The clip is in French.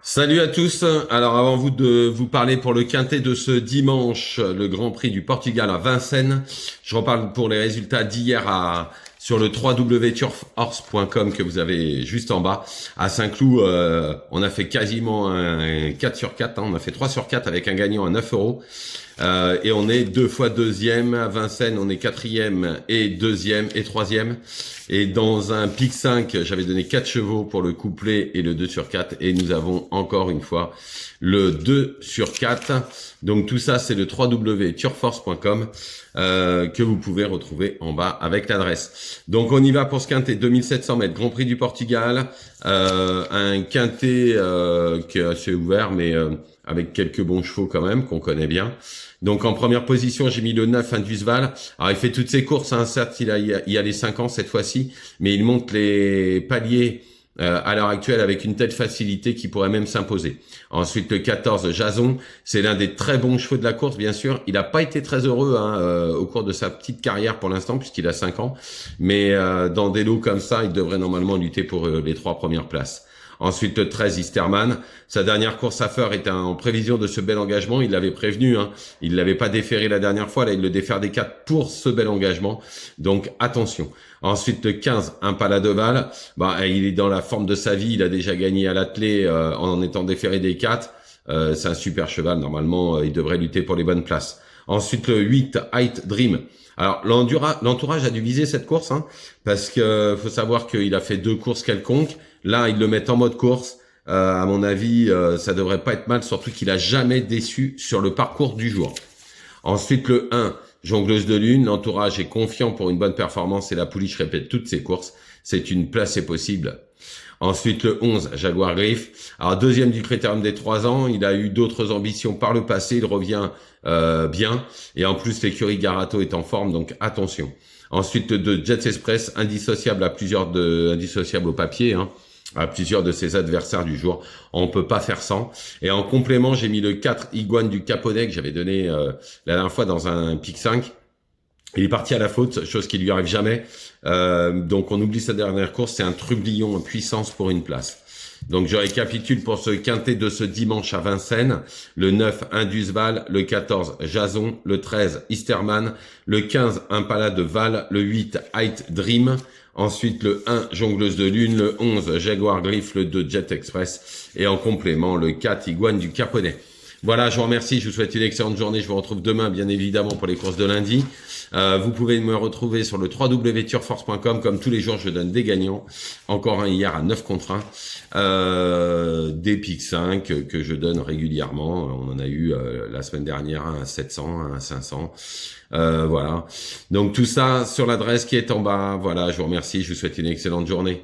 Salut à tous. Alors avant de vous parler pour le quintet de ce dimanche, le Grand Prix du Portugal à Vincennes, je reparle pour les résultats d'hier sur le www.turfhorse.com que vous avez juste en bas. À Saint-Cloud, on a fait quasiment un 4 sur 4, hein. On a fait 3 sur 4 avec un gagnant à 9 euros. Et on est 2 fois deuxième. À Vincennes, on est quatrième et deuxième et troisième. Et dans un pic 5, j'avais donné 4 chevaux pour le couplet et le 2 sur 4. Et nous avons encore une fois le 2 sur 4. Donc tout ça, c'est le www.turforce.com que vous pouvez retrouver en bas avec l'adresse. Donc on y va pour ce quintet 2700 mètres, Grand Prix du Portugal. Un quintet qui est assez ouvert, mais avec quelques bons chevaux quand même, qu'on connaît bien. Donc en première position, j'ai mis le 9 Indusval. Alors il fait toutes ses courses, hein. Certes il y a les 5 ans cette fois-ci, mais il monte les paliers à l'heure actuelle avec une telle facilité qu'il pourrait même s'imposer. Ensuite le 14 Jason, c'est l'un des très bons chevaux de la course, bien sûr. Il n'a pas été très heureux au cours de sa petite carrière pour l'instant, puisqu'il a 5 ans, mais dans des lots comme ça, il devrait normalement lutter pour les 3 premières places. Ensuite, le 13, Easterman. Sa dernière course à faire était en prévision de ce bel engagement. Il l'avait prévenu, hein. Il l'avait pas déféré la dernière fois. Là, il le défère des 4 pour ce bel engagement. Donc, attention. Ensuite, le 15, Impala de Val. Il est dans la forme de sa vie. Il a déjà gagné à l'attelé en étant déféré des 4. C'est un super cheval. Normalement, il devrait lutter pour les bonnes places. Ensuite, le 8, Height Dream. Alors, l'entourage a dû viser cette course, hein, parce que faut savoir qu'il a fait 2 courses quelconques. Là, ils le mettent en mode course. À mon avis, ça devrait pas être mal, surtout qu'il a jamais déçu sur le parcours du jour. Ensuite, le 1, Jongleuse de Lune. L'entourage est confiant pour une bonne performance et la pouliche répète toutes ses courses. C'est une place est possible. Ensuite, le 11, Jaguar Griff. Alors, deuxième du Critérium des 3 ans. Il a eu d'autres ambitions par le passé. Il revient bien. Et en plus, l'écurie Garato est en forme, donc attention. Ensuite, le 2, Jets Express, indissociable indissociable au papier, hein, à plusieurs de ses adversaires du jour. On peut pas faire sans. Et en complément, j'ai mis le 4, Iguane du Caponnet, que j'avais donné la dernière fois dans un pic 5. Il est parti à la faute, chose qui lui arrive jamais. Donc on oublie sa dernière course, c'est un trublion en puissance pour une place. Donc je récapitule pour ce quintet de ce dimanche à Vincennes. Le 9, Indusval, le 14, Jason, le 13, Easterman, le 15, Impala de Val, le 8, Height Dream, ensuite le 1, Jongleuse de Lune, le 11, Jaguar Griff, le 2, Jet Express, et en complément le 4, Iguane du Caponnet. Voilà, je vous remercie, je vous souhaite une excellente journée, je vous retrouve demain bien évidemment pour les courses de lundi. Vous pouvez me retrouver sur le www.turforce.com, comme tous les jours je donne des gagnants, encore un hier à 9 contre 1, des pics 5 que je donne régulièrement, on en a eu la semaine dernière un à 700, un à 500, voilà. Donc tout ça sur l'adresse qui est en bas, voilà, je vous remercie, je vous souhaite une excellente journée.